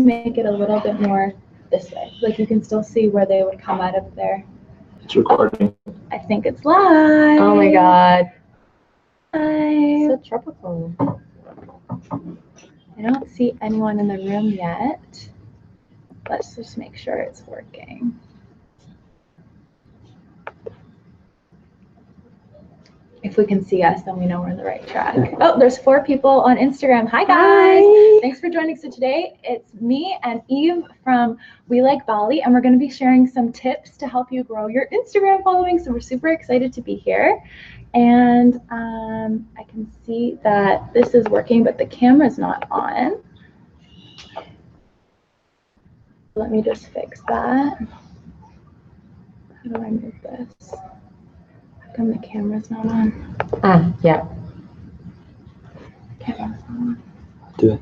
make it a little bit more this way. Like you can still see where they would come out of there. It's recording. I think it's live. Oh my god. Hi. So tropical. I don't see anyone in the room yet. Let's just make sure it's working. If we can see us, then we know we're on the right track. Oh, there's 4 people on Instagram. Hi, guys. Hi. Thanks for joining. So today it's me and Eve from We Like Bali, and we're going to be sharing some tips to help you grow your Instagram following. So we're super excited to be here. And I can see that this is working, but the camera's not on. Let me just fix that. How do I move this? How come the camera's not on? Ah, yeah. Camera's not on. Do it.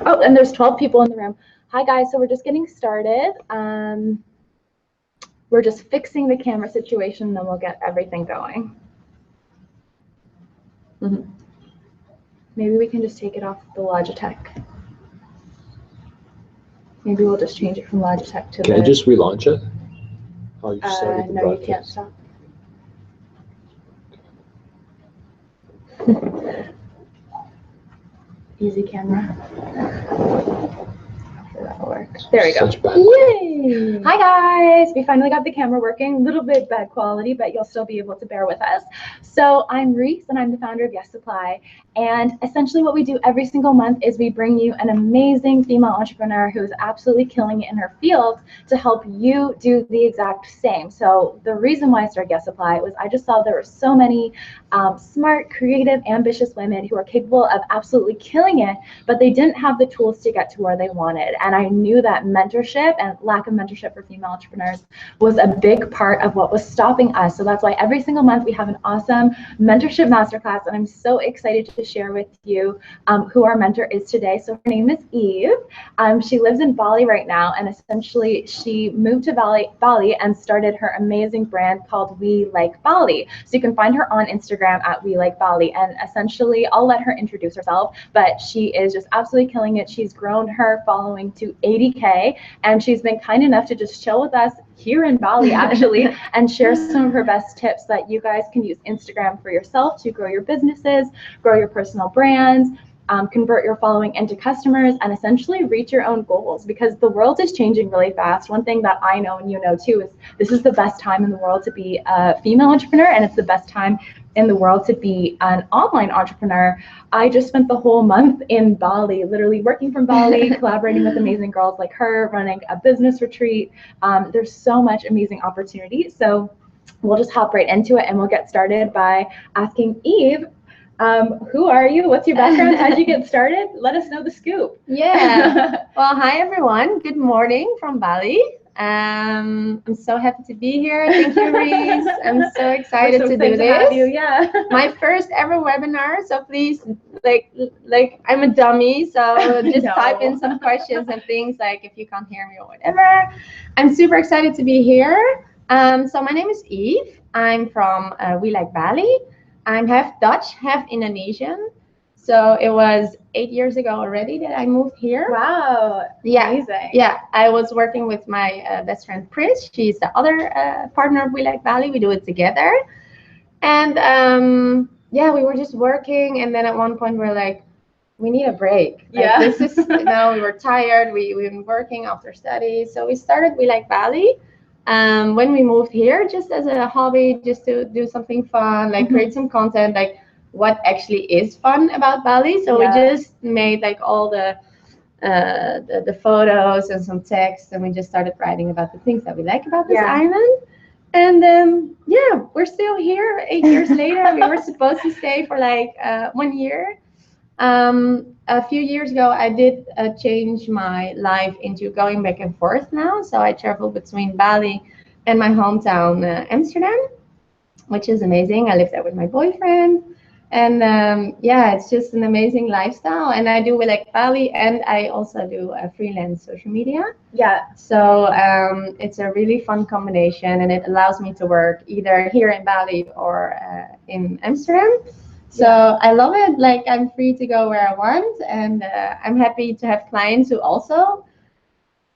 Oh, and there's 12 people in the room. Hi guys, so we're just getting started. We're just fixing the camera situation, and then we'll get everything going. Maybe we can just take it off the Logitech. Maybe we'll just change it from Logitech to Can the... I just relaunch it? Oh, you started the no, you can't broadcast. stop. Easy camera. Hopefully that'll work. There we go. Such bad. Yay! Hi guys, we finally got the camera working. A little bit bad quality, but you'll still be able to bear with us. So I'm Reese, and I'm the founder of Yes Supply. And essentially what we do every single month is we bring you an amazing female entrepreneur who is absolutely killing it in her field to help you do the exact same. So the reason why I started Yes Supply was I just saw there were so many smart, creative, ambitious women who are capable of absolutely killing it, but they didn't have the tools to get to where they wanted. And I knew that mentorship and lack of mentorship for female entrepreneurs was a big part of what was stopping us. So that's why every single month we have an awesome mentorship masterclass, and I'm so excited to share with you who our mentor is today. So her name is Eve. She lives in Bali right now, and essentially she moved to Bali and started her amazing brand called We Like Bali. So you can find her on Instagram at We Like Bali, and essentially I'll let her introduce herself, but she is just absolutely killing it. She's grown her following to 80K, and she's been kind enough to just chill with us here in Bali actually and share some of her best tips that you guys can use Instagram for yourself to grow your businesses, grow your personal brands, convert your following into customers, and essentially reach your own goals, because the world is changing really fast. One thing that I know, and you know too, is this is the best time in the world to be a female entrepreneur, and it's the best time in the world to be an online entrepreneur. I just spent the whole month in Bali, literally working from Bali, collaborating with amazing girls like her, running a business retreat. There's so much amazing opportunity. So we'll just hop right into it, and we'll get started by asking Eve, who are you? What's your background? How'd you get started? Let us know the scoop. Yeah. Well, hi everyone. Good morning from Bali. I'm so happy to be here. Thank you, Reese. I'm so excited to do this. Have you. Yeah. My first ever webinar. So please, like I'm a dummy. So just type in some questions and things like if you can't hear me or whatever. I'm super excited to be here. So my name is Eve. I'm from We Like Bali. I'm half Dutch, half Indonesian. So it was 8 years ago already that I moved here. Wow. Yeah. Amazing. Yeah. I was working with my best friend Pris. She's the other partner of We Like Bali. We do it together. And yeah, we were just working. And then at one point we were like, we need a break. Like, this is, we were tired. We've been working after study. So we started We Like Bali. When we moved here, just as a hobby, just to do something fun, like create some content, like what actually is fun about Bali. So we just made like all the photos and some text, and we just started writing about the things that we like about this island. And yeah, we're still here 8 years later. We were supposed to stay for like 1 year. A few years ago, I did change my life into going back and forth now. So I travel between Bali and my hometown, Amsterdam, which is amazing. I live there with my boyfriend. And yeah, it's just an amazing lifestyle. And I do We Like Bali, and I also do freelance social media. Yeah. So it's a really fun combination, and it allows me to work either here in Bali or in Amsterdam. So I love it. Like, I'm free to go where I want, and I'm happy to have clients who also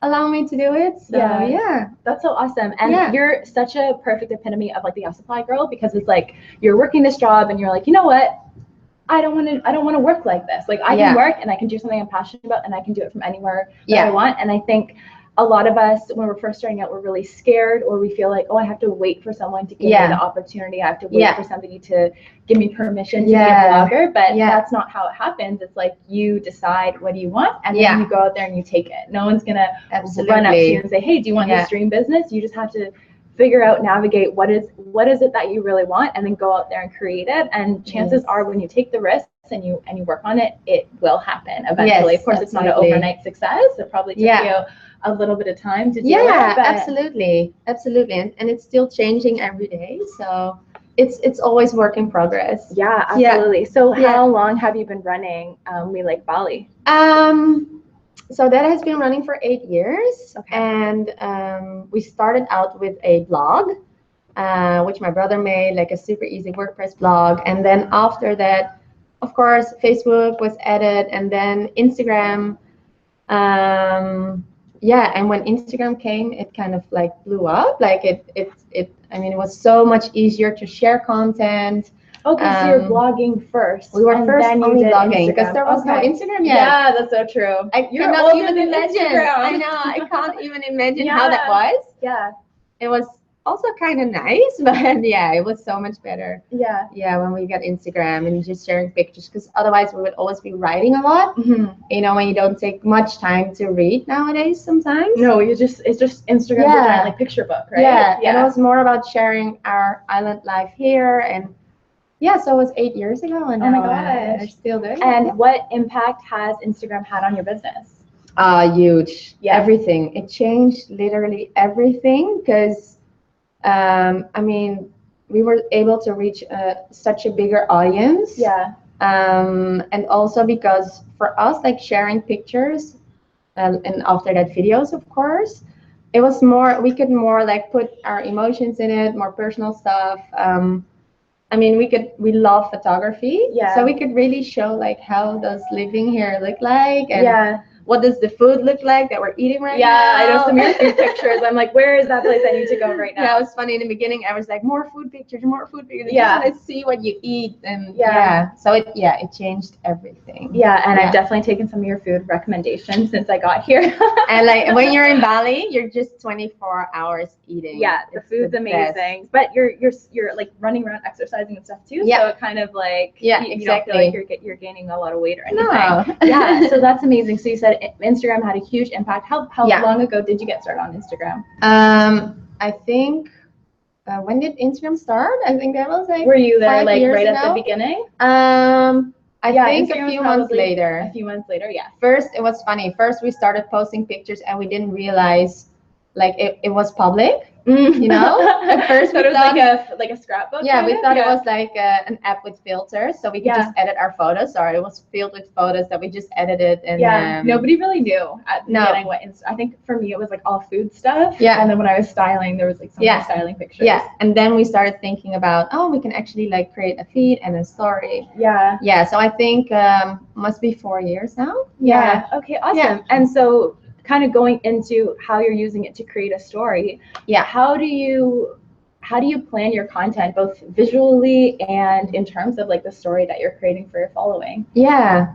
allow me to do it. So yeah. That's so awesome. And Yeah. you're such a perfect epitome of like the Yes Supply girl, because it's like you're working this job and you're like, you know what? I don't want to work like this. Like, I can work and I can do something I'm passionate about, and I can do it from anywhere that I want. And I think a lot of us, when we're first starting out, we're really scared, or we feel like, oh, I have to wait for someone to give me the opportunity. I have to wait for somebody to give me permission to be a blogger. But that's not how it happens. It's like you decide what you want, and then you go out there and you take it. No one's gonna run up to you and say, hey, do you want this dream business? You just have to figure out, navigate what is it that you really want, and then go out there and create it. And chances are, when you take the risks and you work on it, it will happen eventually. Of course, it's not an overnight success. It probably took you a little bit of time to do it. Yeah, absolutely. And it's still changing every day. So it's always work in progress. Yeah, absolutely. So how long have you been running We Like Bali? So that has been running for 8 years. Okay. And we started out with a blog, which my brother made, like a super easy WordPress blog. And then after that, of course, Facebook was added, and then Instagram. And when Instagram came, it kind of like blew up. Like I mean, it was so much easier to share content. Okay, so you're blogging first. We were first only blogging because there was no Instagram yet. Yeah, that's so true. I cannot even imagine. I know, I can't even imagine how that was. Yeah. It was also kind of nice, but yeah, it was so much better. Yeah. Yeah, when we got Instagram and just sharing pictures, because otherwise we would always be writing a lot. Mm-hmm. You know, when you don't take much time to read nowadays sometimes. No, it's just Instagram, like picture book, right? Yeah. And it was more about sharing our island life here. And yeah, so it was 8 years ago, and now I still do. And what impact has Instagram had on your business? Huge. Yeah. Everything. It changed literally everything, because I mean, we were able to reach such a bigger audience. Yeah. And also because for us, like sharing pictures, and after that videos, of course, it was more, we could more like put our emotions in it, more personal stuff. I mean, we love photography, so we could really show like how does living here look like, and what does the food look like that we're eating right now. Yeah, I know some of your food pictures. I'm like, where is that place I need to go right now? Yeah, it was funny in the beginning. I was like, more food pictures. Yeah. Let's see what you eat. And so it changed everything. Yeah, and I've definitely taken some of your food recommendations since I got here. And like when you're in Bali, you're just 24 hours eating. Yeah, the food's amazing. But you're like running around exercising and stuff too. Yeah. So it kind of like you don't feel like you're gaining a lot of weight or anything. No. Yeah, so that's amazing. So you said Instagram had a huge impact. How long ago did you get started on Instagram? I think when did Instagram start? I think that was like, were you there like right ago? at the beginning? I think Instagram a few months later. A few months later, yeah. First, it was funny. First, we started posting pictures and we didn't realize like it was public. You know, at first we thought it was like a scrapbook. Yeah, we thought it was like an app with filters, so we could just edit our photos. Sorry, it was filled with photos that we just edited. And nobody really knew at the beginning what. I think for me it was like all food stuff. Yeah, and then when I was styling, there was like some more styling pictures. Yeah, and then we started thinking about we can actually like create a feed and a story. Yeah. Yeah, so I think must be 4 years now. Yeah. Okay. Awesome. Yeah. And so, kind of going into how you're using it to create a story. Yeah. How do you plan your content, both visually and in terms of like the story that you're creating for your following? Yeah.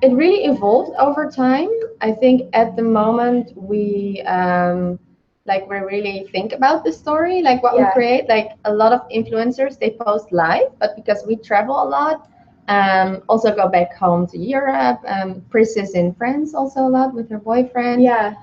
It really evolved over time. I think at the moment we we really think about the story, like what we create. Like a lot of influencers, they post live, but because we travel a lot, also go back home to Europe. Pris is in France also a lot with her boyfriend. Yeah.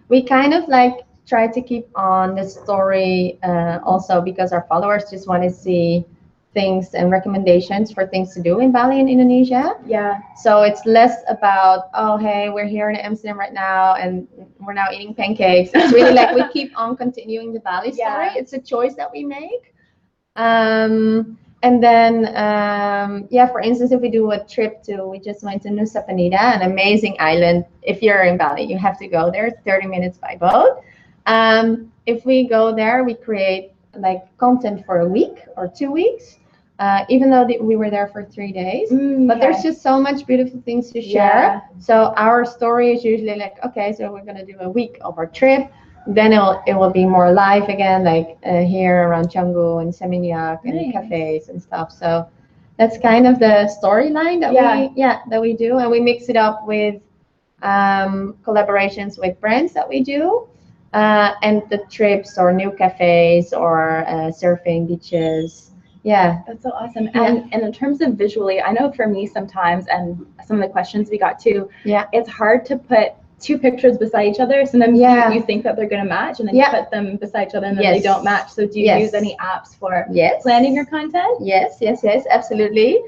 We kind of like try to keep on the story also because our followers just want to see things and recommendations for things to do in Bali and Indonesia. Yeah. So it's less about, oh, hey, we're here in Amsterdam right now and we're now eating pancakes. It's really like we keep on continuing the Bali story. It's a choice that we make. And then, yeah, for instance, if we do a trip we just went to Nusa Penida, an amazing island. If you're in Bali, you have to go there. It's 30 minutes by boat. If we go there, we create like content for a week or 2 weeks, even though we were there for 3 days. But there's just so much beautiful things to share. So our story is usually like, okay, so we're gonna do a week of our trip. Then it will be more live again, like here around Canggu and Seminyak and cafes and stuff. So that's kind of the storyline that we do, and we mix it up with collaborations with brands that we do, and the trips or new cafes or surfing beaches. Yeah, that's so awesome. And in terms of visually, I know for me sometimes, and some of the questions we got too, it's hard to put 2 pictures beside each other. Sometimes you think that they're going to match, and then you put them beside each other and then they don't match. So do you use any apps for planning your content? Yes, absolutely.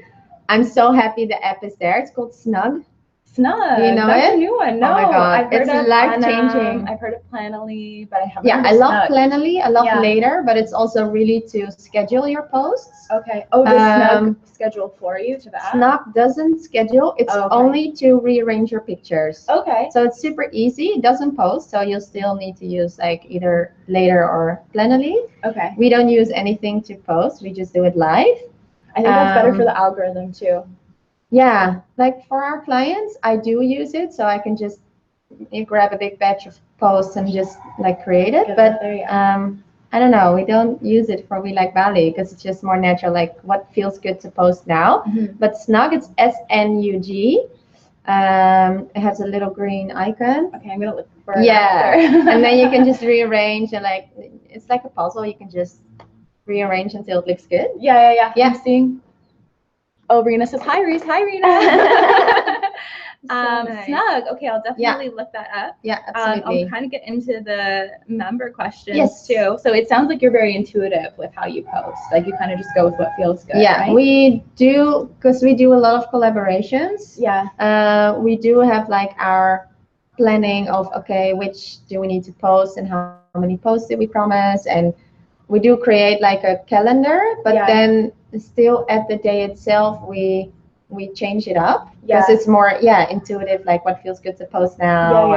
I'm so happy the app is there. It's called Snug. Snug. You know That's it? a new one. No, Oh my God. I've heard It's of life-changing. I've heard of Planoly, but I haven't heard of I love Snug. Planoly. I love Later, but it's also really to schedule your posts. Okay. Oh, does Snug schedule for you to the app? Snug doesn't schedule. It's only to rearrange your pictures. Okay. So it's super easy. It doesn't post, so you'll still need to use like either Later or Planoly. Okay. We don't use anything to post. We just do it live. I think that's better for the algorithm too. Yeah, like for our clients, I do use it, so I can just grab a big batch of posts and just like create it. But I don't know, we don't use it for We Like Bali because it's just more natural, like what feels good to post now. But Snug, it's SNUG. It has a little green icon. Okay, I'm gonna look for it. And then you can just rearrange, and like it's like a puzzle. You can just rearrange until it looks good. Yeah. I'm seeing. Oh, Rena says hi, Reese. Hi, Rena. Nice. Snug. Okay, I'll definitely look that up. Yeah, absolutely. I'll kind of get into the member questions too. So it sounds like you're very intuitive with how you post. Like you kind of just go with what feels good. Yeah, right? we do, because we do a lot of collaborations. Yeah. We do have like our planning of, okay, which do we need to post and how many posts did we promise, and we do create like a calendar, but then still at the day itself we change it up because it's more intuitive, like what feels good to post now.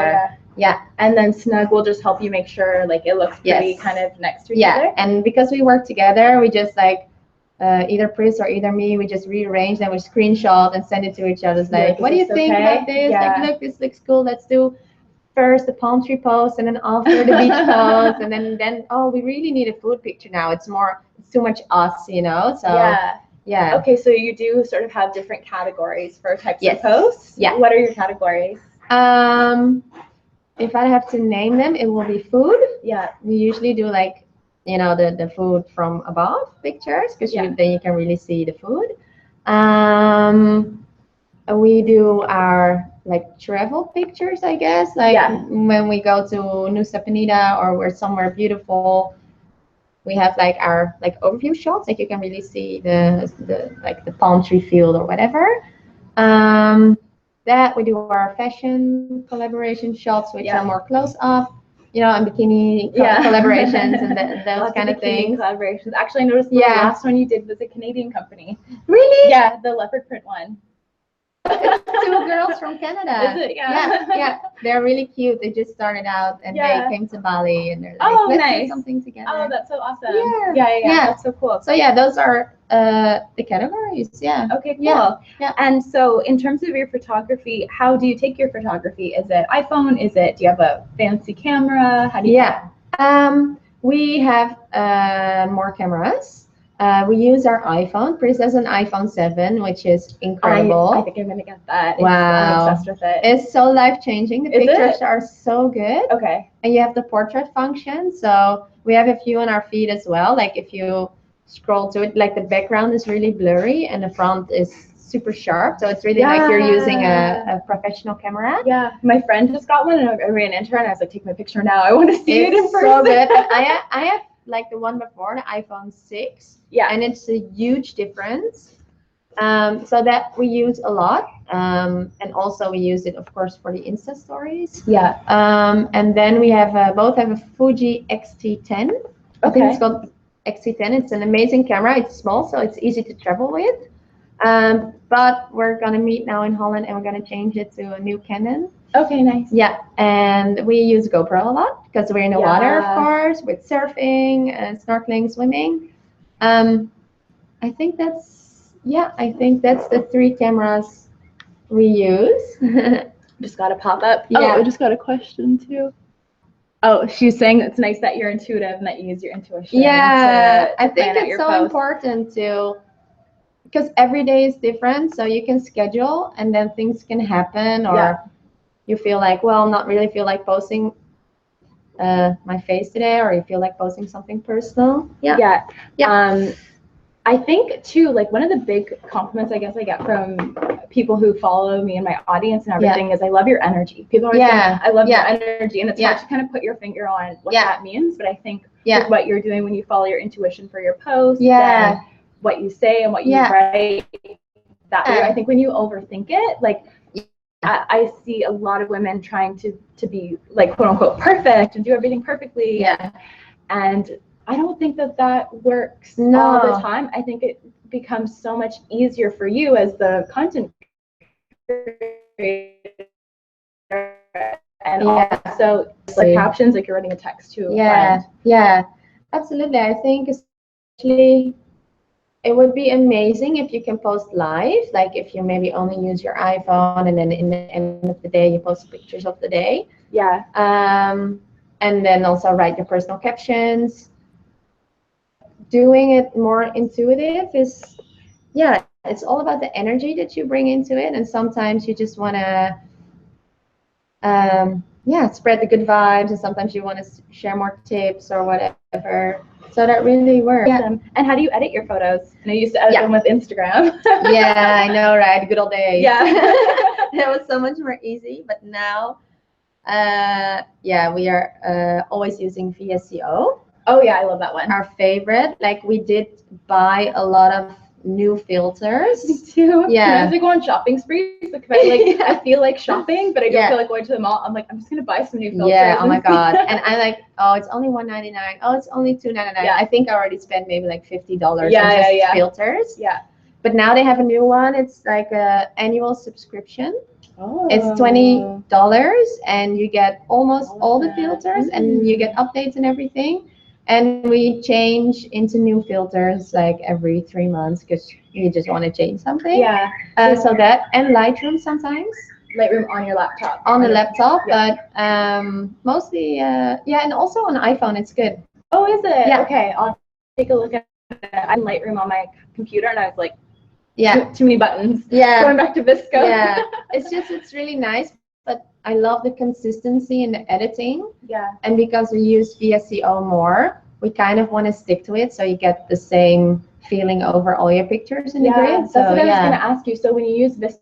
And then Snug will just help you make sure like it looks pretty kind of next to each other. And because we work together, we just like either Pris or either me, we just rearrange and we screenshot and send it to each other. It's like, what do you think about this? Like, look, this looks cool, let's do first the palm tree post and then after the beach post, and then oh, we really need a food picture now. It's too much us, you know. So yeah. Okay, so you do sort of have different categories for types of posts. Yeah. What are your categories? If I have to name them, it will be food. Yeah. We usually do like, you know, the food from above pictures, because then you can really see the food. We do our like travel pictures, I guess, like when we go to Nusa Penida or we're somewhere beautiful, we have like our like overview shots, like you can really see the like the palm tree field or whatever. That we do our fashion collaboration shots, which are more close up, you know, and bikini collaborations and those kind of things. Collaborations. Actually, I noticed the last one you did was a Canadian company. Really? Yeah, the leopard print one. It's 2 girls from Canada. Is it? Yeah. They're really cute. They just started out and they came to Bali and they're like, let's do something together. Oh, that's so awesome. Yeah. That's so cool. So yeah, those are the categories. Yeah. Okay, cool. Yeah. And so in terms of your photography, how do you take your photography? Is it iPhone? Do you have a fancy camera? How do you we have more cameras. We use our iPhone. Pris has an iPhone 7, which is incredible. I think I'm gonna get that. Wow. I'm obsessed with it. It's so life-changing. The pictures are so good. Okay. And you have the portrait function. So we have a few on our feed as well. Like if you scroll to it, like the background is really blurry and the front is super sharp. So it's really like you're using a professional camera. Yeah. My friend just got one and I ran into her and I was like, take my picture now. I want to see it in person. So good. I have like the one before, the iPhone 6. Yeah. And it's a huge difference. So that we use a lot. And also we use it, of course, for the Insta stories. Yeah. And then we have both have a Fuji X-T10. I think it's called XC10. It's an amazing camera. It's small, so it's easy to travel with. But we're gonna meet now in Holland, and we're gonna change it to a new Canon. Okay, nice. Yeah, and we use GoPro a lot because we're in the water, of Yeah. course, with surfing and snorkeling, swimming. I think that's the 3 cameras we use. Just got a pop up. Yeah. Oh, we just got a question too. Oh, she's saying it's nice that you're intuitive and that you use your intuition. Yeah, to I think plan out it's your so posts. important to, because every day is different, so you can schedule and then things can happen, or Yeah. you feel like, well, not really feel like posting my face today, or you feel like posting something personal. Yeah. I think too, like one of the big compliments I guess I get from people who follow me and my audience and everything is I love your energy. People always say, I love your energy, and it's hard to kind of put your finger on what that means, but I think with what you're doing when you follow your intuition for your posts and what you say and what you write, that way, I think when you overthink it, like I see a lot of women trying to be like quote unquote perfect and do everything perfectly. And I don't think that works all the time. I think it becomes so much easier for you as the content creator, and also like captions, like you're writing a text to a friend. Yeah, absolutely. I think especially it would be amazing if you can post live, like if you maybe only use your iPhone and then in the end of the day you post pictures of the day. Yeah. And then also write your personal captions. Doing it more intuitive is, it's all about the energy that you bring into it. And sometimes you just want to, spread the good vibes. And sometimes you want to share more tips or whatever. So that really works. Yeah. And how do you edit your photos? I know you used to edit them with Instagram. Yeah, I know, right? Good old days. Yeah. It was so much more easy. But now, we are always using VSCO. Oh yeah, I love that one. Our favorite. Like we did buy a lot of new filters. Me too. Yeah. Sometimes I go on shopping sprees because I feel like shopping, but I don't feel like going to the mall. I'm like, I'm just gonna buy some new filters. Yeah. Oh my god. And I like, oh, it's only $1.99. Oh, it's only $2.99. Yeah. I think I already spent maybe like $50 on just filters. Yeah. But now they have a new one. It's like a annual subscription. Oh. It's $20 and you get almost all the filters and you get updates and everything. And we change into new filters like every 3 months because you just want to change something. Yeah. So that, and Lightroom sometimes. Lightroom on your laptop. On the laptop, but mostly, and also on iPhone it's good. Oh, is it? Yeah. Okay, I'll take a look at it. I'm Lightroom on my computer, and I was like, too many buttons. Yeah. Going back to Visco. Yeah. It's really nice, but I love the consistency in the editing. Yeah. And because we use VSCO more, we kind of want to stick to it so you get the same feeling over all your pictures in the grid. That's what I was going to ask you. So when you use Visco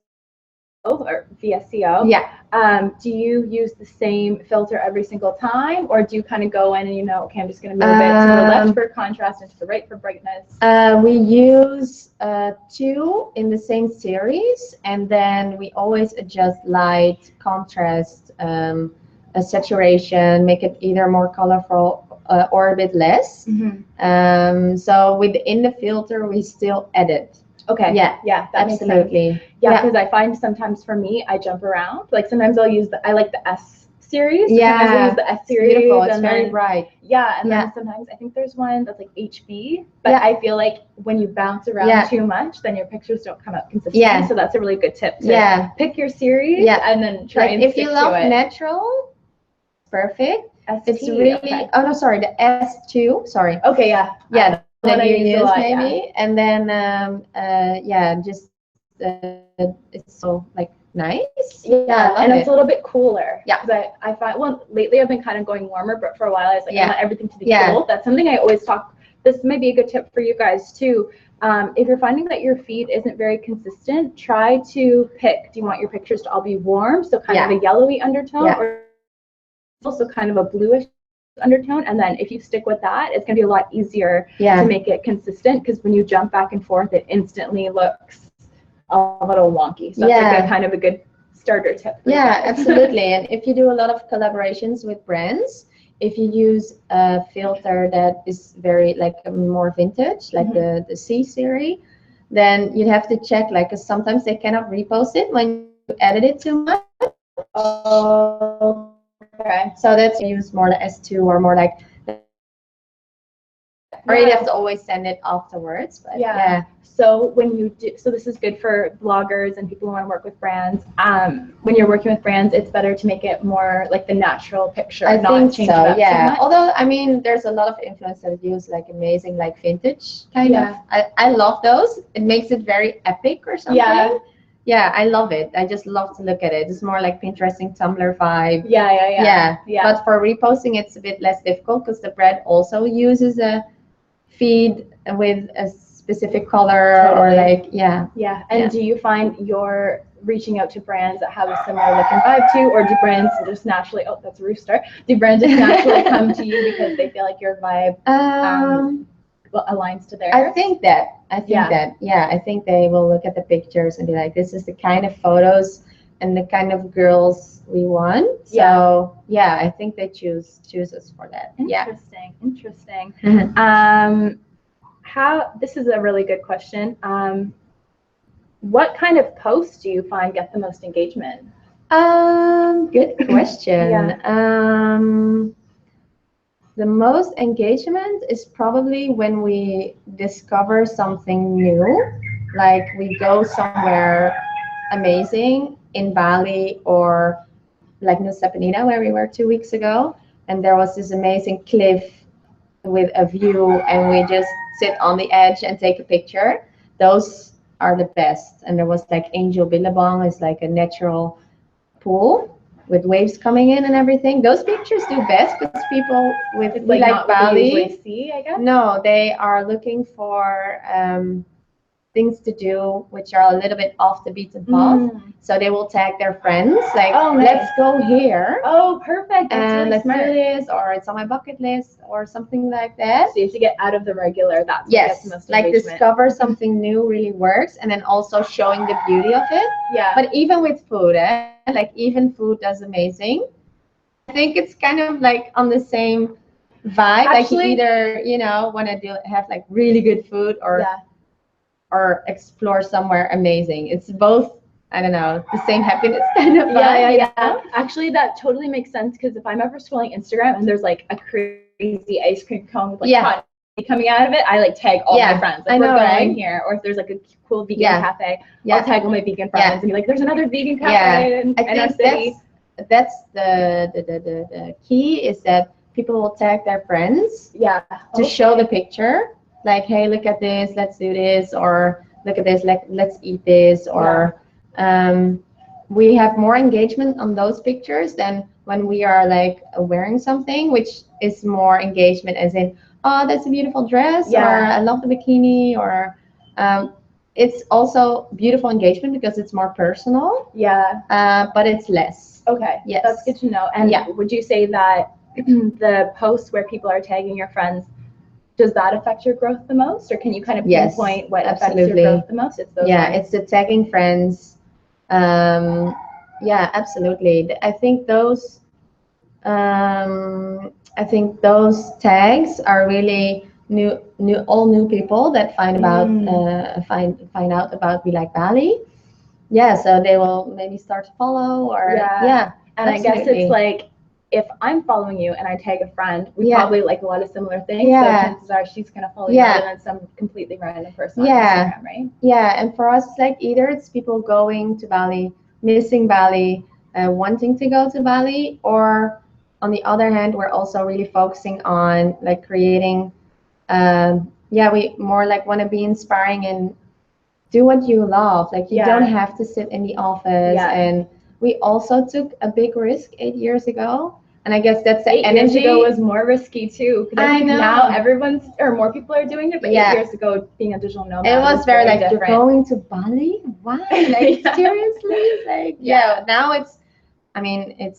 or VSCO, do you use the same filter every single time, or do you kind of go in and okay, I'm just going to move it to the left for contrast and to the right for brightness? We use 2 in the same series, and then we always adjust light, contrast, saturation, make it either more colorful or a bit less. So within the filter, we still edit. Okay. Yeah. That absolutely. Makes sense. Yeah, because I find sometimes for me, I jump around. Like sometimes I'll use I like the S series. Sometimes I use the S series. Beautiful. It's very bright. Yeah, and then sometimes I think there's one that's like HB, but I feel like when you bounce around too much, then your pictures don't come out consistently. Yeah. So that's a really good tip to pick your series and then try and if stick you love to it. natural, perfect. ST, it's really oh no, sorry, the S2. Sorry. Okay, yeah. That you use lot, maybe, and then it's so like nice. And it's a little bit cooler. Yeah. Because I find lately I've been kind of going warmer, but for a while I was like I want everything to be cool. That's something I always talk. This may be a good tip for you guys too. If you're finding that your feed isn't very consistent, try to pick. Do you want your pictures to all be warm, so kind of a yellowy undertone, or also kind of a bluish undertone? And then if you stick with that, it's going to be a lot easier to make it consistent, because when you jump back and forth, it instantly looks a little wonky. So that's like kind of a good starter tip. Absolutely. And if you do a lot of collaborations with brands, if you use a filter that is very like more vintage, like the C series, then you'd have to check, like, 'cause sometimes they cannot repost it when you edit it too much. Oh, okay. So that's use more like S2 or more like, or you have to always send it afterwards. But yeah. So when you do, so this is good for bloggers and people who want to work with brands. When you're working with brands, it's better to make it more like the natural picture. I not think change it so, up too yeah. much. Although, I mean, there's a lot of influencers that use like amazing, like vintage kind of. Yeah. I love those. It makes it very epic or something. Yeah. Yeah, I love it. I just love to look at it. It's more like Pinteresting Tumblr vibe. Yeah. But for reposting, it's a bit less difficult because the brand also uses a feed with a specific color or like, Yeah. And do you find you're reaching out to brands that have a similar look and vibe to, or do brands just naturally, oh, that's a rooster. Do brands just naturally come to you because they feel like your vibe aligns to theirs? I think that. Yeah, I think they will look at the pictures and be like, this is the kind of photos and the kind of girls we want. So yeah, I think they choose us for that. Interesting. Mm-hmm. This is a really good question. What kind of posts do you find get the most engagement? Good question. The most engagement is probably when we discover something new, like we go somewhere amazing in Bali or like Nusa Penida, where we were 2 weeks ago, and there was this amazing cliff with a view, and we just sit on the edge and take a picture. Those are the best. And there was like Angel Billabong, is like a natural pool with waves coming in and everything. Those pictures do best because people with like Bali, see, I guess. No, they are looking for things to do which are a little bit off the beaten path. So they will tag their friends, like, let's go here. Oh, perfect. That's and really let's smart. do this, or it's on my bucket list, or something like that. So you have to get out of the regular. That's what gets the most like engagement. discover something new really works, and then also showing the beauty of it. Yeah. But even with food, like even food does amazing. I think it's kind of like on the same vibe. Actually, like you either want to have like really good food or explore somewhere amazing. It's both, I don't know, the same happiness kind of vibe. Yeah. Actually, that totally makes sense, because if I'm ever scrolling Instagram and there's like a crazy ice cream cone with like cotton coming out of it, I like tag all my friends. Like, we're going here. Or if there's like a cool vegan cafe, I'll tag all my vegan friends and be like, there's another vegan cafe in our city. That's the key, is that people will tag their friends to show the picture. Like, hey, look at this, let's do this, or look at this, like, let's eat this, or we have more engagement on those pictures than when we are like wearing something, which is more engagement as in, oh, that's a beautiful dress, or I love the bikini, or it's also beautiful engagement because it's more personal. But it's less. Okay. Yes. That's good to know. And would you say that the posts where people are tagging your friends, does that affect your growth the most, or can you kind of pinpoint what affects your growth the most? It's those ones. It's the tagging friends. Absolutely. I think those tags are really all new people that find out about We Like Bali. So they will maybe start to follow, or and absolutely. I guess it's like, if I'm following you and I tag a friend, we probably like a lot of similar things. So chances are she's gonna follow you rather than some completely random person on Instagram, right? And for us, like, either it's people going to Bali, missing Bali, wanting to go to Bali, or on the other hand, we're also really focusing on like creating. We more like want to be inspiring and do what you love. Like, you don't have to sit in the office. And we also took a big risk 8 years ago. And I guess that's the 8 energy. years ago was more risky too. Because I think now more people are doing it. But 8 years ago, being a digital nomad, it was very like, different. You're going to Bali? Why? Like, seriously? Like, now it's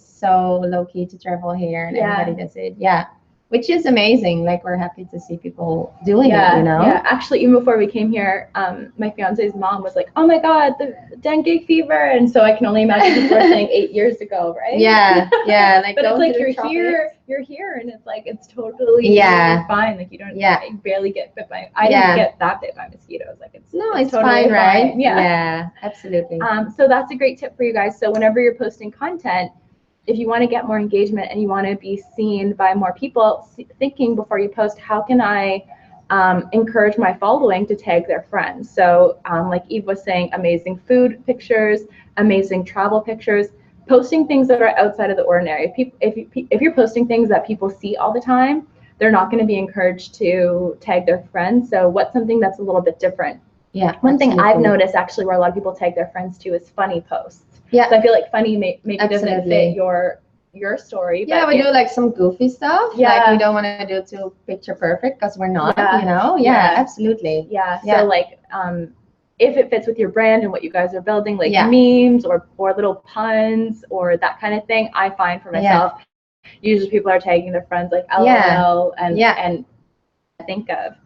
so low key to travel here, and everybody does it. which is amazing. Like we're happy to see people doing it, Yeah. Actually, even before we came here, my fiance's mom was like, "Oh my God, the dengue fever," and so I can only imagine people were saying 8 years ago, right? Yeah. Like, but it's like you're here, and it's like it's totally fine. Like you don't, you barely get bit by. I didn't get that bit by mosquitoes. Like it's totally fine, right? Yeah. Yeah, absolutely. So that's a great tip for you guys. So whenever you're posting content, if you want to get more engagement and you want to be seen by more people, thinking before you post, how can I encourage my following to tag their friends? So like Eve was saying, amazing food pictures, amazing travel pictures, posting things that are outside of the ordinary. If you're posting things that people see all the time, they're not going to be encouraged to tag their friends. So what's something that's a little bit different? Yeah. One thing I've noticed actually where a lot of people tag their friends too is funny posts. Yeah. So I feel like funny maybe doesn't fit your story. Yeah, but we do like some goofy stuff. Yeah. Like we don't want to do too picture perfect because we're not, Yeah. Absolutely. Yeah. So like if it fits with your brand and what you guys are building, like memes or little puns or that kind of thing, I find for myself, usually people are tagging their friends like LOL and think of.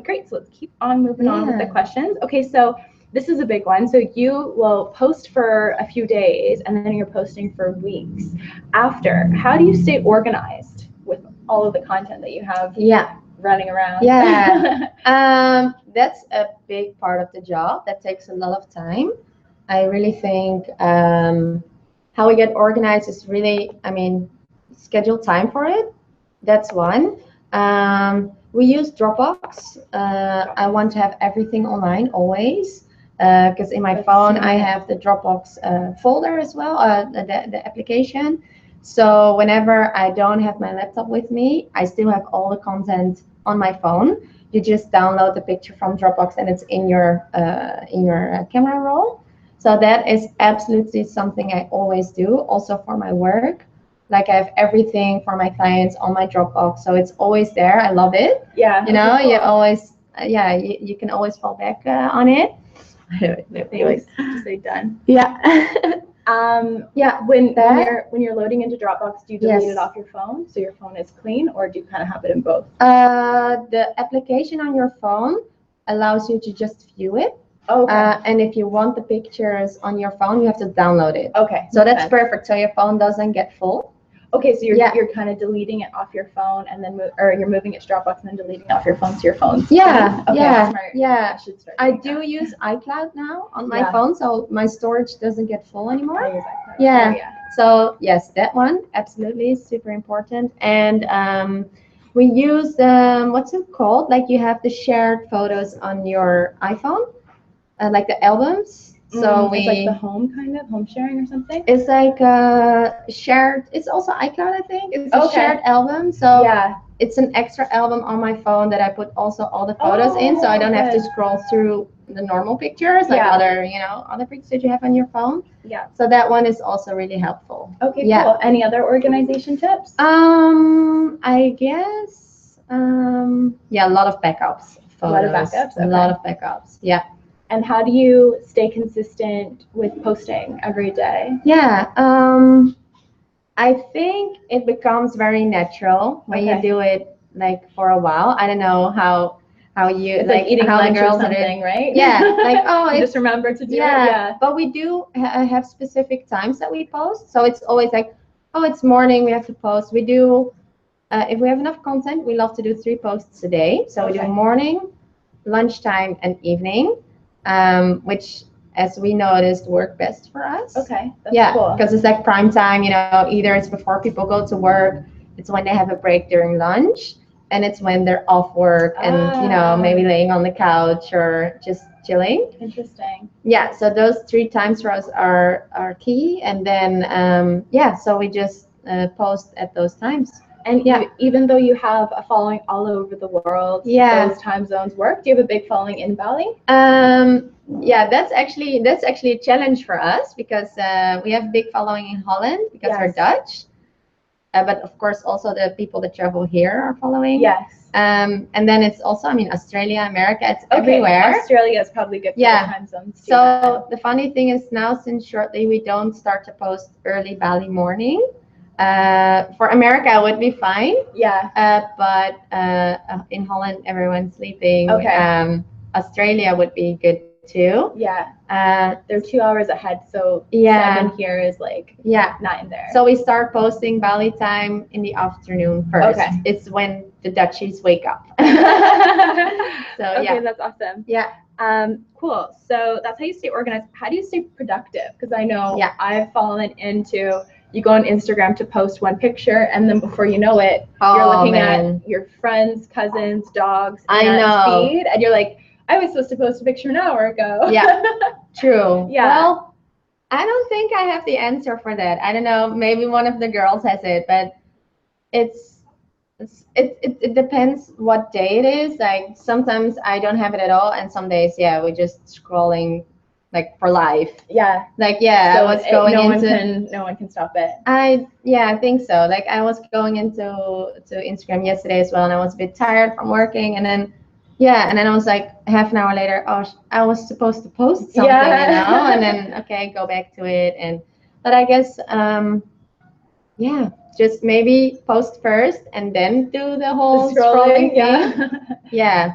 Great, so let's keep on moving on with the questions. Okay, so this is a big one. So you will post for a few days and then you're posting for weeks after. How do you stay organized with all of the content that you have running around? Yeah. That's a big part of the job. That takes a lot of time. I really think how we get organized is really, schedule time for it. That's one. We use Dropbox. I want to have everything online always. Because in my phone I have the Dropbox folder as well, the application. So whenever I don't have my laptop with me, I still have all the content on my phone. You just download the picture from Dropbox and it's in your camera roll. So that is absolutely something I always do, also for my work. Like I have everything for my clients on my Dropbox, so it's always there. I love it. Yeah. Cool. You always, you can always fall back on it. Anyways, just say done. Yeah. When you're loading into Dropbox, do you delete it off your phone so your phone is clean, or do you kind of have it in both? The application on your phone allows you to just view it. Okay. And if you want the pictures on your phone, you have to download it. Okay. So that's perfect. So your phone doesn't get full. Okay, so you're kind of deleting it off your phone and then you're moving it to Dropbox and then deleting it off your phone to your phone. Yeah. Okay, smart. Yeah. I should start. I do use iCloud now on my phone, so my storage doesn't get full anymore. I use iCloud. Yeah. Oh, yeah. So yes, that one absolutely super important. And we use what's it called? Like you have the shared photos on your iPhone, like the albums. So it's like the home sharing or something. It's like shared. It's also iCloud, I think. It's a shared album. So it's an extra album on my phone that I put also all the photos in, so I don't have to scroll through the normal pictures like other pictures that you have on your phone. Yeah. So that one is also really helpful. Okay. Cool. Any other organization tips? I guess a lot of backups. Photos, a lot of backups. A lot of backups. Yeah. And how do you stay consistent with posting every day? Yeah, I think it becomes very natural when you do it like for a while. I don't know how you it's like eating how lunch the girls or something, right? Yeah, like you just remember to do it. Yeah, but we do have specific times that we post. So it's always like, it's morning, we have to post. We do if we have enough content, we love to do 3 posts a day. So we do morning, lunchtime, and evening. Which, as we noticed, work best for us. Okay, that's cool. Because it's like prime time, either it's before people go to work, it's when they have a break during lunch, and it's when they're off work and, maybe laying on the couch or just chilling. Interesting. Yeah, so those 3 times for us are key. And then, so we just post at those times. And even though you have a following all over the world, those time zones work. Do you have a big following in Bali? That's actually a challenge for us because we have a big following in Holland because we're Dutch. But of course, also the people that travel here are following. Yes. And then it's also, Australia, America, it's everywhere. Australia is probably good for the time zones too. So the funny thing is now, since shortly we don't start to post early Bali morning. For America, it would be fine. Yeah. But in Holland, everyone's sleeping. Okay. Australia would be good too. Yeah. Uh, They're 2 hours ahead, so Yeah. 7 here is like yeah. 9 there. So we start posting Bali time in the afternoon first. Okay. It's when the Dutchies wake up. So okay, yeah. that's awesome. Yeah. Cool. So that's how you stay organized. How do you stay productive? Because I know Yeah. I've fallen into, you go on Instagram to post one picture, and then before you know it, you're Oh, looking man. at your friends, cousins, dogs, I and know. feed, and you're like, I was supposed to post a picture an hour ago. Yeah. True. Yeah. Well, I don't think I have the answer for that. I don't know. Maybe one of the girls has it, but it depends what day it is. Like sometimes I don't have it at all, and some days, yeah, we're just scrolling like for life. Yeah. Like yeah, So I was going no one can stop it. I think so. Like I was going into Instagram yesterday as well, and I was a bit tired from working, and then I was like half an hour later, oh, I was supposed to post something, Yeah. and then okay, go back to it, but I guess just maybe post first and then do the whole scrolling thing. Yeah,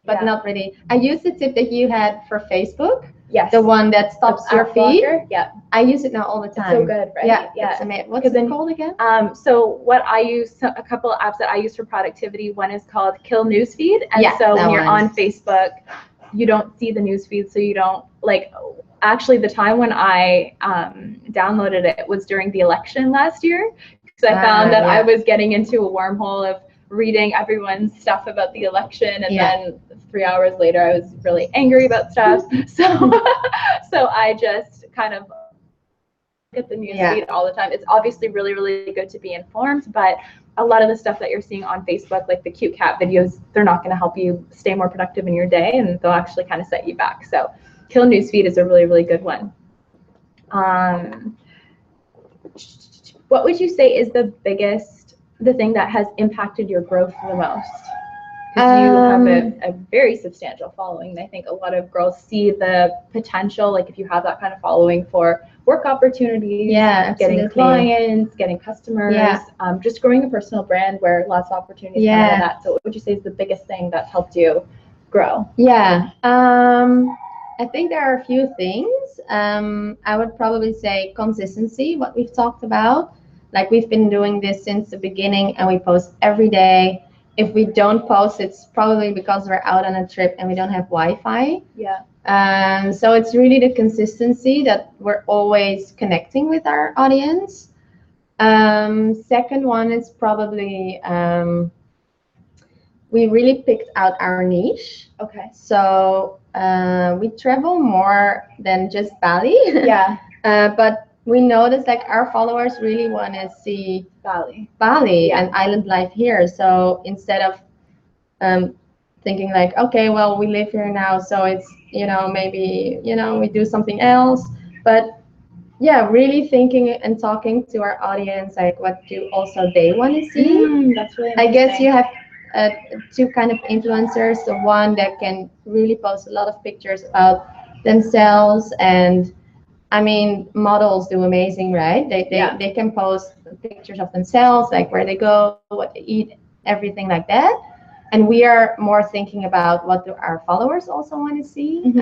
but Yeah. not really. I used the tip that you had for Facebook, Yes. the one that stops your App feed. blocker. Yeah. I use it now all the It's time. so good, right? Yeah, Yeah. it's amazing. What's 'Cause it then- called again? So what I use, a couple of apps that I use for productivity, one is called Kill Newsfeed. And Yeah, so that when you're one. on Facebook, you don't see the newsfeed. So you don't actually the time when I downloaded it was during the election last year. Because I found that yeah. I was getting into a wormhole of reading everyone's stuff about the election. And then 3 hours later, I was really angry about stuff. So I just kind of at the newsfeed all the time. It's obviously really, really good to be informed, but a lot of the stuff that you're seeing on Facebook, like the cute cat videos, they're not going to help you stay more productive in your day, and they'll actually kind of set you back. So Kill Newsfeed is a really, really good one. What would you say is the thing that has impacted your growth the most? Because you have a very substantial following. I think a lot of girls see the potential, like if you have that kind of following, for work opportunities, getting clients, getting customers, just growing a personal brand where lots of opportunities come out of that. So what would you say is the biggest thing that's helped you grow? Yeah, I think there are a few things. I would probably say consistency, what we've talked about. Like we've been doing this since the beginning, and we post every day. If we don't post, it's probably because we're out on a trip and we don't have Wi-Fi. Yeah. So it's really the consistency that we're always connecting with our audience. Second one is probably we really picked out our niche. Okay. So we travel more than just Bali. Yeah. But we noticed like our followers really want to see Bali and island life here. So instead of thinking like, okay, well, we live here now, so it's, maybe, we do something else. But yeah, really thinking and talking to our audience, like what do also they want to see. That's really I guess you have two kind of influencers. The one that can really post a lot of pictures about themselves, and I mean, models do amazing, right? They can post pictures of themselves, like where they go, what they eat, everything like that. And we are more thinking about what do our followers also want to see.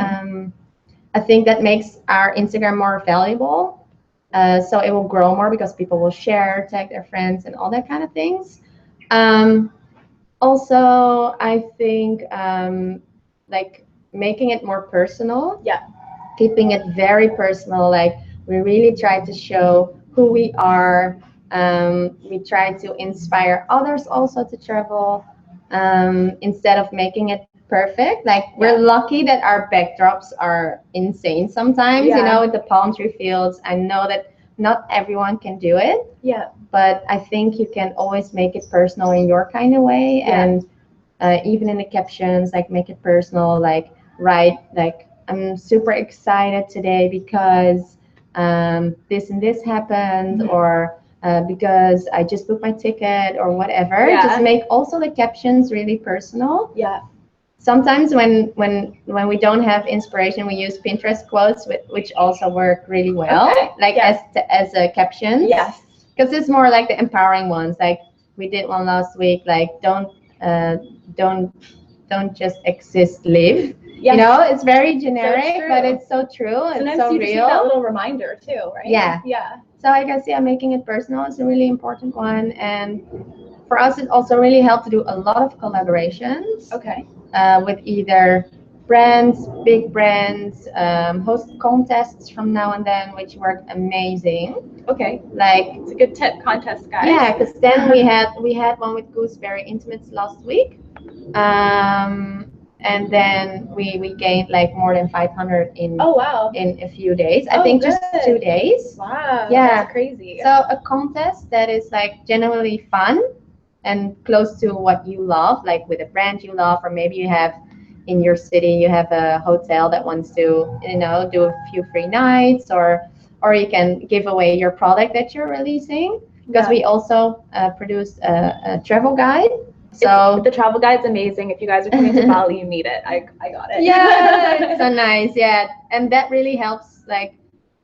I think that makes our Instagram more valuable. So it will grow more because people will share, tag their friends, and all that kind of things. Also, I think like making it more personal. Yeah. Keeping it very personal. Like we really try to show who we are. We try to inspire others also to travel instead of making it perfect. Like we're lucky that our backdrops are insane sometimes, with the palm tree fields. I know that not everyone can do it. Yeah. But I think you can always make it personal in your kind of way. Yeah. And even in the captions, like make it personal, like write like, I'm super excited today because this and this happened, or because I just booked my ticket, or whatever. Just make also the captions really personal. Yeah. Sometimes when we don't have inspiration, we use Pinterest quotes, which also work really well, as a caption. Yes. because it's more like the empowering ones. Like we did one last week. Like don't just exist, live. Yes. You know, it's very generic, true. but it's so true. It's Sometimes so you just need real. that little reminder too, right? Yeah. Yeah. So I guess, yeah, making it personal is a really important one. And for us, it also really helped to do a lot of collaborations Okay. with either brands, big brands, host contests from now and then, which worked amazing. Okay. Like, It's a good tip, contest guys. yeah, because then we had one with Gooseberry Intimates last week. And then we gained like more than 500 in Oh wow. in a few days. I Oh, think just good. 2 days. Wow. Yeah. That's crazy. So a contest that is like genuinely fun and close to what you love, like with a brand you love, or maybe you have in your city, you have a hotel that wants to, you know, do a few free nights, or you can give away your product that you're releasing. Because we also produced a travel guide. So the travel guide's amazing. If you guys are coming to Bali, you need it. I got it. yeah, it's so nice. Yeah, and that really helps. Like,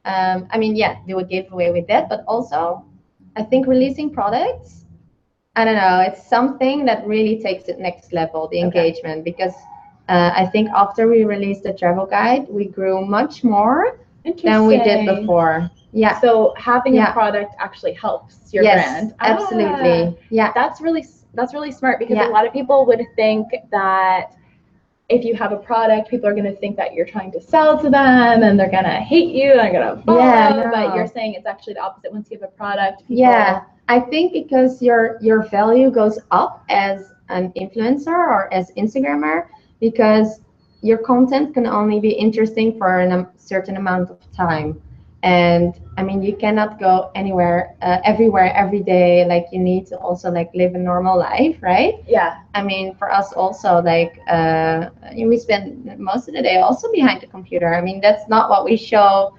I mean, yeah, do a giveaway with that, but also, I think releasing products, I don't know, it's something that really takes it next level, the engagement, because I think after we released the travel guide, we grew much more than we did before. Yeah. So having a product actually helps your brand. Absolutely. Yeah. That's really smart, because a lot of people would think that if you have a product, people are going to think that you're trying to sell to them and they're going to hate you and they're going to follow. Yeah, no. But you're saying it's actually the opposite. Once you have a product, people... Yeah, I think because your value goes up as an influencer or as Instagrammer, because your content can only be interesting for a certain amount of time. And I mean, you cannot go anywhere, everywhere, every day. Like, you need to also like live a normal life, right? Yeah. I mean, for us also, like, we spend most of the day also behind the computer. I mean, that's not what we show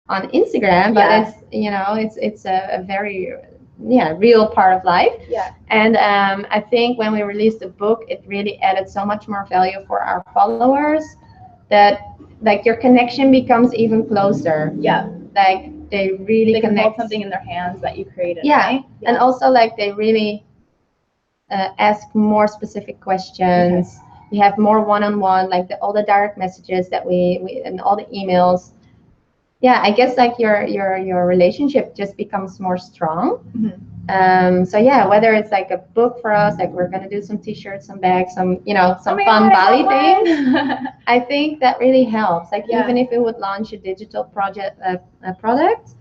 on Instagram, but it's, you know, it's a very real part of life. Yeah. And I think when we released the book, it really added so much more value for our followers, that like your connection becomes even closer. Yeah. Like they really can connect. hold something in their hands that you created. Yeah. Right? And also like they really ask more specific questions. Okay. You have more one-on-one, like all the direct messages that we and all the emails. Yeah, I guess like your relationship just becomes more strong. Mm-hmm. So yeah, whether it's like a book for us, like we're gonna do some T-shirts, some bags, some some God, fun Bali things. I think that really helps. Like even if it would launch a digital project, a product,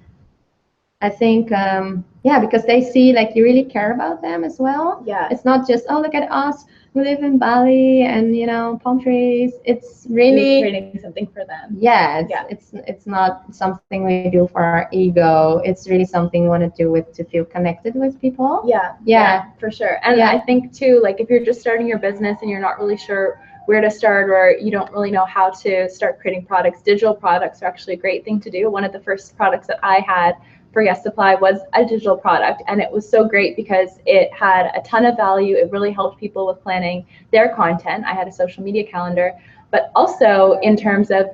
I think because they see like you really care about them as well. Yeah. It's not just, oh, look at us, we live in Bali and palm trees. It's really creating something for them. Yeah, it's not something we do for our ego. It's really something we want to do to feel connected with people. Yeah, for sure. And I think too, like if you're just starting your business and you're not really sure where to start, or you don't really know how to start creating products, digital products are actually a great thing to do. One of the first products that I had for Yes Supply was a digital product, and it was so great because it had a ton of value. It really helped people with planning their content. I had a social media calendar, but also in terms of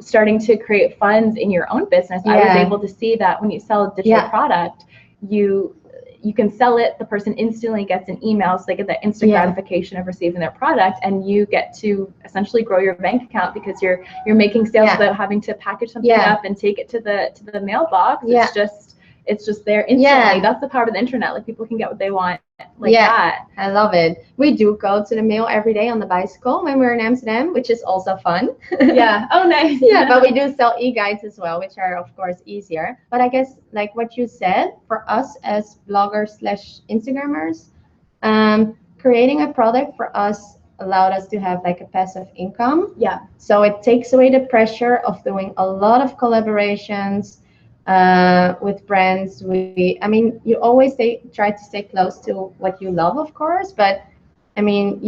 starting to create funds in your own business, I was able to see that when you sell a digital product, you can sell it, the person instantly gets an email, so they get that instant gratification of receiving their product, and you get to essentially grow your bank account because you're making sales without having to package something up and take it to the mailbox. It's just there instantly. That's the power of the internet. Like people can get what they want that. I love it. We do go to the mail every day on the bicycle when we're in Amsterdam, which is also fun. Yeah. Oh, nice. Yeah, but we do sell e-guides as well, which are of course easier. But I guess like what you said, for us as bloggers / Instagrammers, creating a product for us allowed us to have like a passive income. Yeah. So it takes away the pressure of doing a lot of collaborations with brands. I mean, you always try to stay close to what you love, of course, but I mean,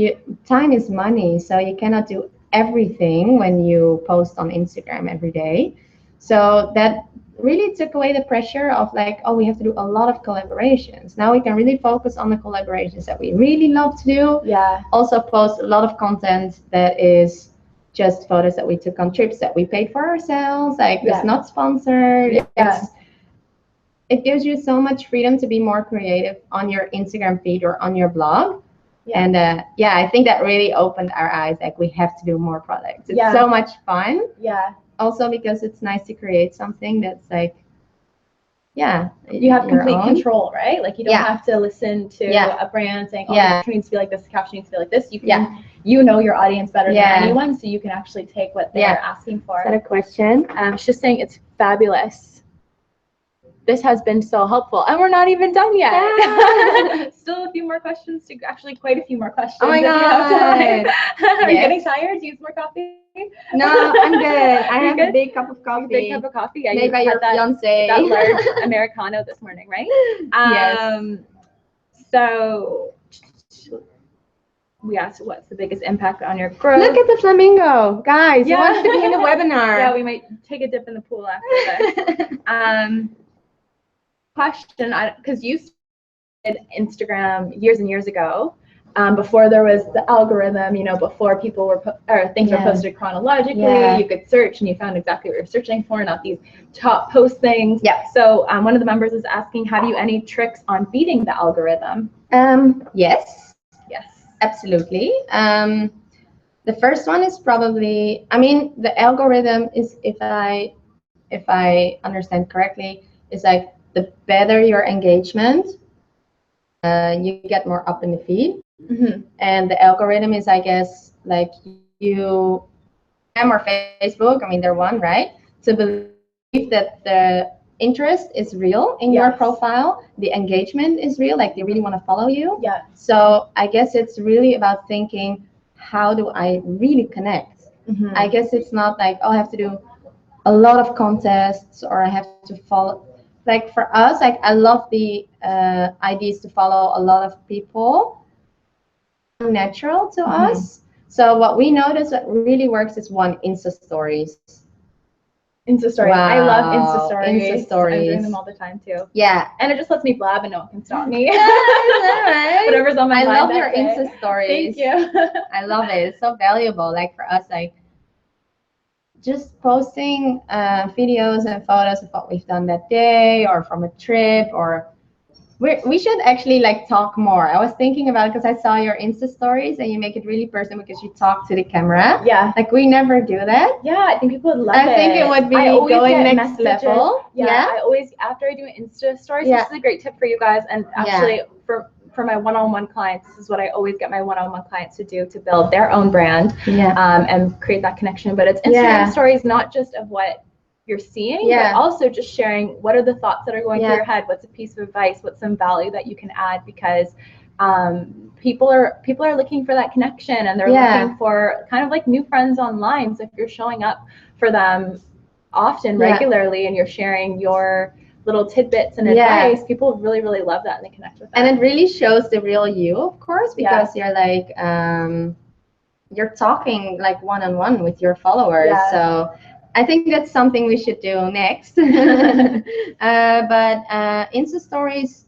time is money, so you cannot do everything when you post on Instagram every day. So that really took away the pressure of like, oh, we have to do a lot of collaborations. Now we can really focus on the collaborations that we really love to do. Yeah. Also post a lot of content that is just photos that we took on trips that we paid for ourselves. Like it's not sponsored. it gives you so much freedom to be more creative on your Instagram feed or on your blog. Yeah. And I think that really opened our eyes. Like, we have to do more products. It's so much fun. Yeah. Also because it's nice to create something that's like, you have your complete own control, right? Like, you don't have to listen to a brand saying, oh, the caption needs to be like this, the caption needs to be like this. You can, you know your audience better than anyone, so you can actually take what they're asking for. Is that a question? She's just saying it's fabulous. This has been so helpful, and we're not even done yet. Still a few more questions actually quite a few more questions. Oh my God. Are you getting tired? Do you use more coffee? No, I'm good. I have a big cup of coffee. Big cup of coffee. Yeah, made by your fiance. That large Americano this morning, right? Yes. So we asked, what's the biggest impact on your growth? Look at the flamingo, guys. You want to be in the webinar? Yeah, we might take a dip in the pool after this. Question, because you started Instagram years and years ago, before there was the algorithm, before people were things were posted chronologically. You could search and you found exactly what you're searching for, not these top post things. So one of the members is asking, have you any tricks on beating the algorithm? Yes, absolutely. The first one is probably, the algorithm is, if I understand correctly, is like, the better your engagement, you get more up in the feed. And the algorithm is, I guess, like you, or Facebook, they're one, right? To believe that the interest is real in your profile, the engagement is real, like they really want to follow you. So I guess it's really about thinking, how do I really connect? I guess it's not like, oh, I have to do a lot of contests, or I have to follow. Like, for us, like, I love the ideas to follow a lot of people, natural to us. So what we notice that really works is Insta stories. Insta stories. Wow. I love Insta stories. Insta stories. I'm doing them all the time too. Yeah. And it just lets me blab and no one can stop me. Right? Whatever's on my mind. I love your Insta stories. Thank you. I love it. It's so valuable. Like, for us, like, just posting videos and photos of what we've done that day, or from a trip, or we should actually like talk more. I was thinking about it because I saw your Insta stories and you make it really personal because you talk to the camera. Yeah. Like, we never do that. Yeah, I think people would love it. I think it would be going next level. Yeah. I always, after I do Insta stories, this is a great tip for you guys. And actually, for my one-on-one clients, this is what I always get my one-on-one clients to do, to build their own brand and create that connection. But it's Instagram stories, not just of what you're seeing, but also just sharing what are the thoughts that are going through your head, what's a piece of advice, what's some value that you can add, because people are looking for that connection, and they're looking for kind of like new friends online. So if you're showing up for them often, regularly, and you're sharing your little tidbits and advice, people really, really love that, and they connect with that. And it really shows the real you, of course, because you're like, you're talking like one-on-one with your followers. So I think that's something we should do next. But Insta stories,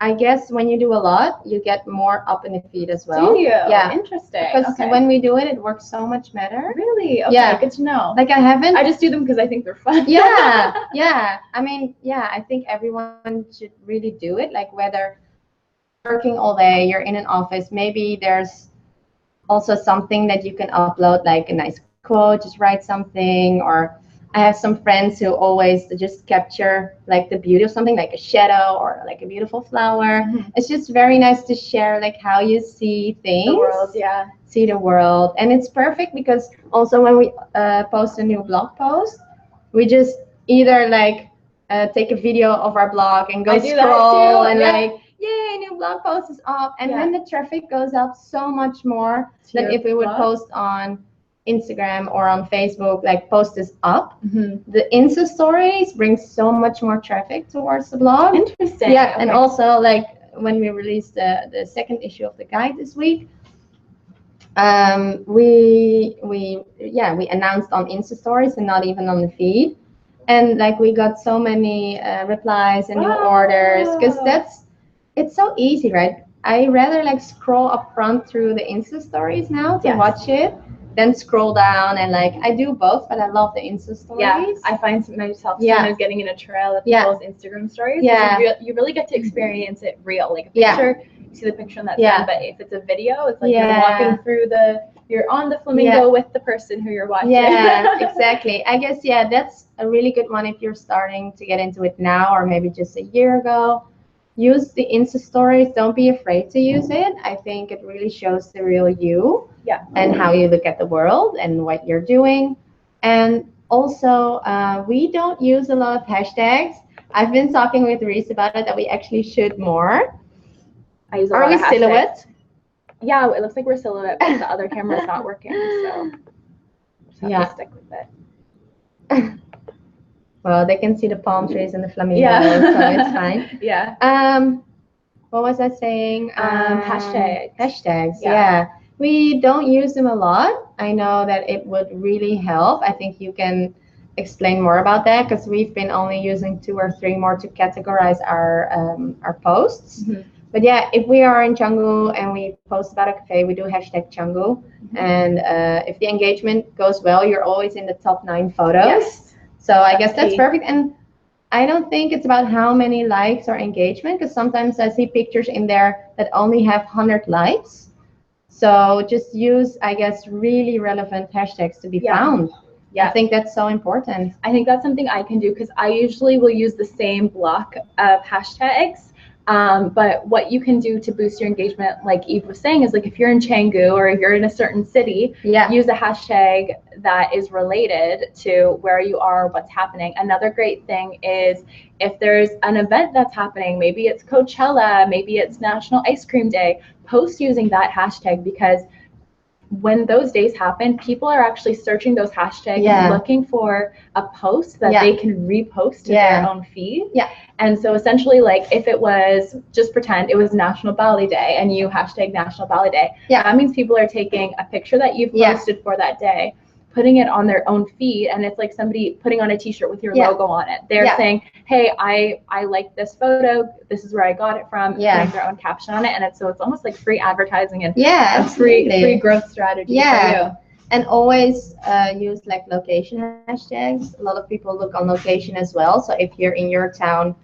I guess when you do a lot, you get more up in the feed as well. Do you? Yeah. Interesting. Because when we do it, it works so much better. Really? Okay, good to know. Like, I just do them because I think they're fun. I think everyone should really do it. Like, whether working all day, you're in an office, maybe there's also something that you can upload, like a nice quote, just write something. Or I have some friends who always just capture like the beauty of something, like a shadow or like a beautiful flower. It's just very nice to share like how you see things. The world, see the world. And it's perfect because also when we post a new blog post, we just either like take a video of our blog and go scroll and like, yay, new blog post is up. And then the traffic goes up so much more than if we would post on Instagram or on Facebook, like post is up. The Insta stories bring so much more traffic towards the blog. Interesting. Yeah, and also like when we released the second issue of the guide this week, we announced on Insta stories and not even on the feed, and like we got so many replies and new orders, because it's so easy, right? I rather like scroll up front through the Insta stories now to watch it then scroll down and like I do both, but I love the Insta stories. Yeah, I find myself Yeah. sometimes getting in a trail of Yeah. people's Instagram stories. Yeah. You really get to experience it real. Like a Yeah. picture, you see the picture and that's Yeah. done. But if it's a video, it's like you're Yeah. walking through you're on the flamingo with the person who you're watching. Yeah, exactly. I guess, yeah, that's a really good one if you're starting to get into it now or maybe just a year ago. Use the Insta stories. Don't be afraid to use it. I think it really shows the real you. Yeah. And how you look at the world and what you're doing. And also, we don't use a lot of hashtags. I've been talking with Reese about it that we actually should more. I use a Are lot we of hashtags. silhouette? Yeah, it looks like we're silhouette, but the other camera's not working, so just have Yeah. to stick with it. Well, they can see the palm trees and the flamingo, Yeah. so it's fine. Yeah. What was I saying? Hashtags. Hashtags, Yeah. yeah. We don't use them a lot. I know that it would really help. I think you can explain more about that because we've been only using 2 or 3 more to categorize our posts. Mhm. But yeah, if we are in Canggu and we post about a cafe, we do hashtag Canggu. And if the engagement goes well, you're always in the top 9 photos. Yes. So I guess that's key. perfect. And I don't think it's about how many likes or engagement, because sometimes I see pictures in there that only have 100 likes. So just use, I guess, really relevant hashtags to be Yeah. found. Yeah. I think that's so important. I think that's something I can do because I usually will use the same block of hashtags. But what you can do to boost your engagement, like Eve was saying, is like if you're in Canggu or if you're in a certain city, Yeah. use a hashtag that is related to where you are, what's happening. Another great thing is if there's an event that's happening, maybe it's Coachella, maybe it's National Ice Cream Day, post using that hashtag because when those days happen, people are actually searching those hashtags, Yeah. looking for a post that Yeah. they can repost to Yeah. their own feed. Yeah. And so essentially, like if it was, just pretend it was National Ballet Day and you hashtag National Ballet Day, Yeah. that means people are taking a picture that you've Yeah. posted for that day, putting it on their own feed, and it's like somebody putting on a t-shirt with your Yeah. logo on it. They're Yeah. saying, hey, I like this photo, this is where I got it from, Yeah. putting their own caption on it, and it's almost like free advertising and Yeah, a free absolutely. growth strategy Yeah. for you. And always use like location hashtags. A lot of people look on location as well. So if you're in your town,